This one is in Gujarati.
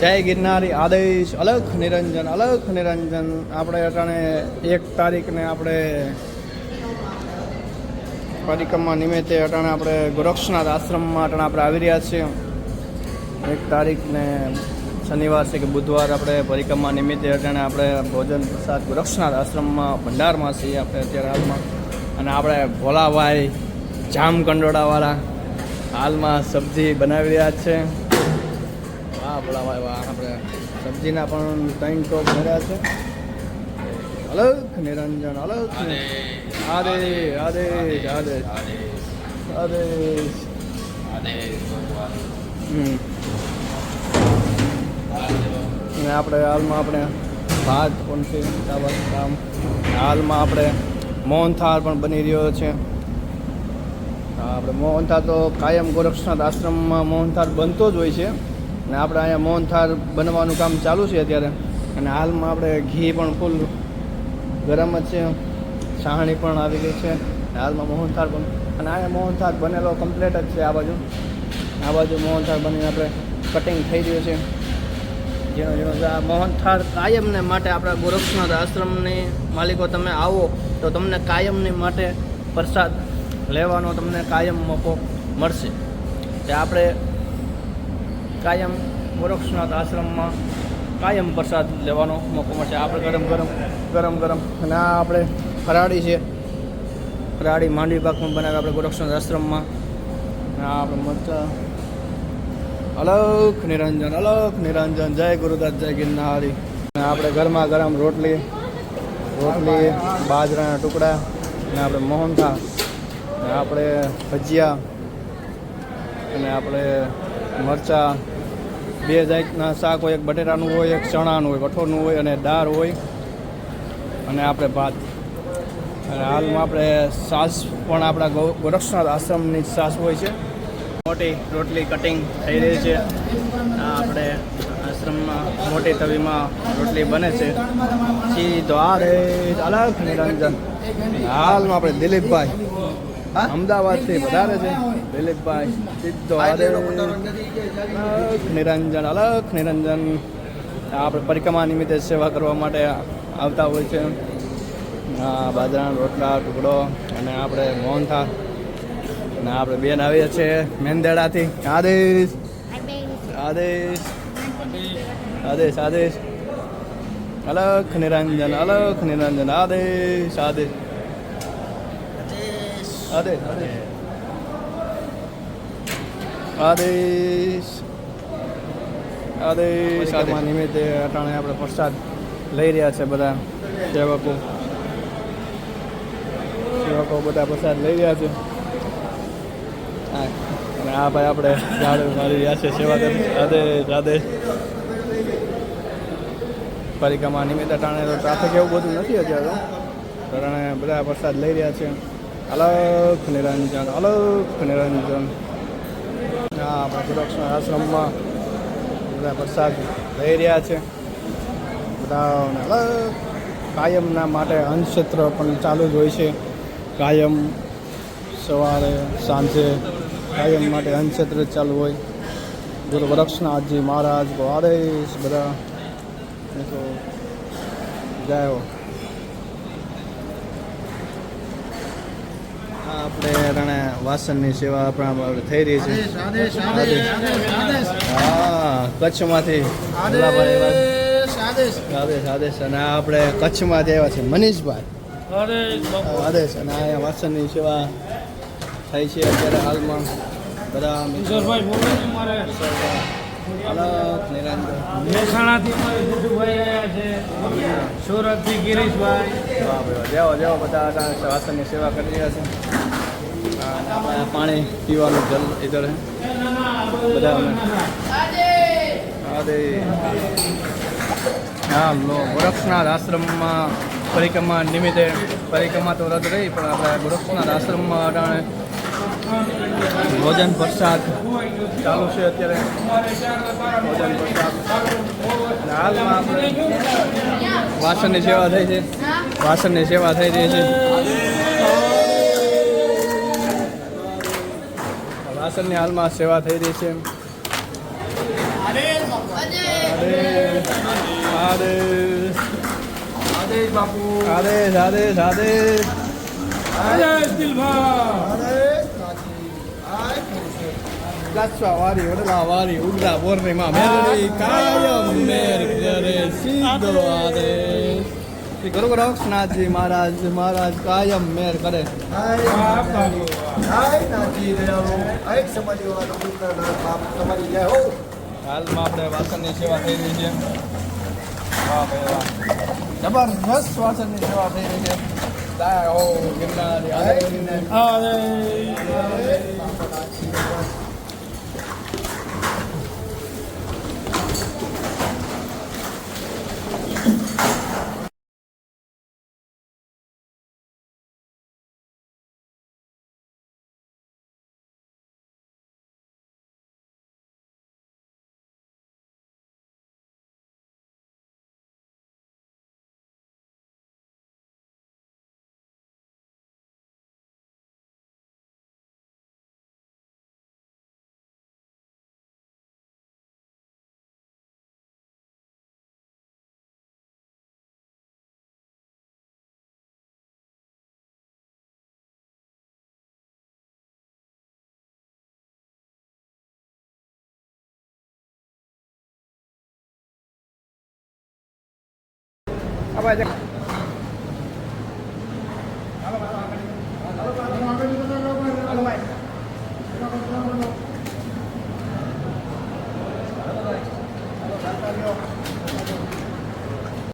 જય ગિરનારી આદેશ અલખ નિરંજન અલખ નિરંજન. આપણે અટાણે 1 તારીખને આપણે પરિક્રમા નિમિત્તે અટાણે આપણે ગોરક્ષનાથ આશ્રમમાં અટાણે આપણે આવી રહ્યા છીએ. 1 તારીખને શનિવાર છે કે બુધવાર આપણે પરિક્રમા નિમિત્તે અટાણે આપણે ભોજન પ્રસાદ ગોરક્ષનાથ આશ્રમમાં ભંડારમાં છીએ આપણે અત્યારે હાલમાં. અને આપણે ભોલાભાઈ જામ કંડોળાવાળા હાલમાં સબ્જી બનાવી રહ્યા છે. વાહ ભોલાભાઈ વાહ. આપણે સબ્જીના પણ 3 ટોપ ભર્યા છે. અલખ નિરંજન અલખ આદે આદે આદે આદે. ને આપણે હાલમાં આપણે ભાત પણ છે કામ. હાલમાં આપણે મોહનથાળ પણ બની રહ્યો છે. આપણે મોહનથાળ તો કાયમ ગોરક્ષનાથ આશ્રમમાં મોહનથાળ બનતો જ હોય છે. અને આપણે અહીંયા મોહનથાળ બનવાનું કામ ચાલુ છે અત્યારે. અને હાલમાં આપણે ઘી પણ ફૂલ ગરમ જ છે. છાણી પણ આવી ગઈ છે. હાલમાં મોહનથાળ પણ અને અહીંયા મોહનથાળ બનેલો કમ્પ્લીટ જ છે. આ બાજુ મોહનથાળ બનીને આપણે કટિંગ થઈ રહ્યું છે. જેનો આ મોહનથાળ કાયમને માટે આપણા ગોરક્ષનાથ આશ્રમની માલિકો તમે આવો તો તમને કાયમની માટે પ્રસાદ લેવાનો તમને કાયમ મોકો મળશે. તે આપણે કાયમ ગોરક્ષનાથ આશ્રમમાં કાયમ પ્રસાદ લેવાનો મોકો મળશે. આપણે ગરમ અને આ આપણે ફરાળી છે. ફરાળી માંડવી પાક પણ બનાવે આપણે ગોરક્ષનાથ આશ્રમમાં. આ આપણે મરચા અલખ નિરંજન જય ગુરુદાસ જય ગિરનારી. અને આપણે ગરમ રોટલી બાજરાના ટુકડા અને આપણે મોહનથાળ અને આપણે ભજીયા અને આપણે મરચાં 2 જાતના શાક હોય. એક બટેટાનું હોય, એક ચણાનું હોય, કઠોળનું હોય અને દાળ હોય અને આપણે ભાત. અને હાલમાં આપણે છાશ પણ આપણા ગોરક્ષનાથ આશ્રમની છાશ હોય છે. મોટી રોટલી કટિંગ થઈ રહી છે. આપણે આશ્રમમાં મોટી તવીમાં રોટલી બને છે. સીધો આરે અલખ નિરંજન. હાલમાં આપણે દિલીપભાઈ અમદાવાદથી વધારે છે. દિલીપભાઈ સીધો આરે અલખ નિરંજન. આપણે પરિક્રમા નિમિત્તે સેવા કરવા માટે આવતા હોય છે. બાજરાના રોટલા ટુકડો અને આપણે મોહનથાળ. અને આપણે બેન આવીએ છીએ મેંદેડાથી. આદેશ આદેશ આદેશ આદેશ અલખ નિરંજન આદેશ આદેશ આદેશ આદેશ આદેશ આદેશ. નિમિત્તે અટાણે આપણે પ્રસાદ લઈ રહ્યા છે. બધા સેવકો બધા પ્રસાદ લઈ રહ્યા છે. અને આ ભાઈ આપણે ઝાડુ મારી રહ્યા છે સેવા કરી. આદેશ આદેશ. પરિક્રમા નિમિત્તે ટાણે તો ટ્રાફિક એવું બધું નથી અત્યારે તો ટાણે બધા પ્રસાદ લઈ રહ્યા છે. અલખ નિરંજન. હા આપણા ગોરક્ષનાથ આશ્રમમાં બધા પ્રસાદ લઈ રહ્યા છે. બધા અલગ કાયમના માટે અન્નક્ષેત્ર પણ ચાલુ જ હોય છે. કાયમ સવારે સાંજે કાયમ માટે અન્નક્ષેત્ર ચાલુ હોય. ગુરુ ગોરક્ષનાથજી મહારાજ આદેશ બધા તો જય હો. આપણે અટાણે વાસણની સેવા આપણે થઈ રહી છે. હા કચ્છમાંથી આદેશ. અને આપણે કચ્છમાંથી આવ્યા છે મનીષભાઈ આદેશ. અને અહીંયા વાસણની સેવા થઈ છે અત્યારે હાલમાં. બધા સુરતથી ગિરીશભાઈ જેવો બધા વાસણની સેવા કરી રહ્યા છે. પાણી પીવાનું જલ ઇધર બધા હા ગોરક્ષનાથ આશ્રમમાં પરિક્રમા નિમિત્તે પરિક્રમા તો રદ રહી પણ આપણે ગોરક્ષનાથ આશ્રમમાં અટાણે ભોજન પ્રસાદ ચાલુ છે અત્યારે. ભોજન પ્રસાદ હાલમાં આપણે વાસણની સેવા થઈ છે. વાસણની સેવા થઈ રહી છે. વાસણની હાલમાં સેવા થઈ રહી છે. આદેશ આદેશ બાપુ આદેશ આદેશ આદેશ આદેશ દિલભા કાચવા વારી વડલા વારી ઉગડા બોરણીમાં મેલડી કાયમ મેર કરે સીધો આદેશ શ્રી ગુરુ ગોરક્ષનાથજી મહારાજ કાયમ મેર કરે હાલમાં આપણે વાસણની સેવા થઈ રહી છે વાહ ભાઈ વાહ જબરજસ્ત વાસણની સેવા થઈ રહી છે જય હો ગિરનારી આ ભાઈ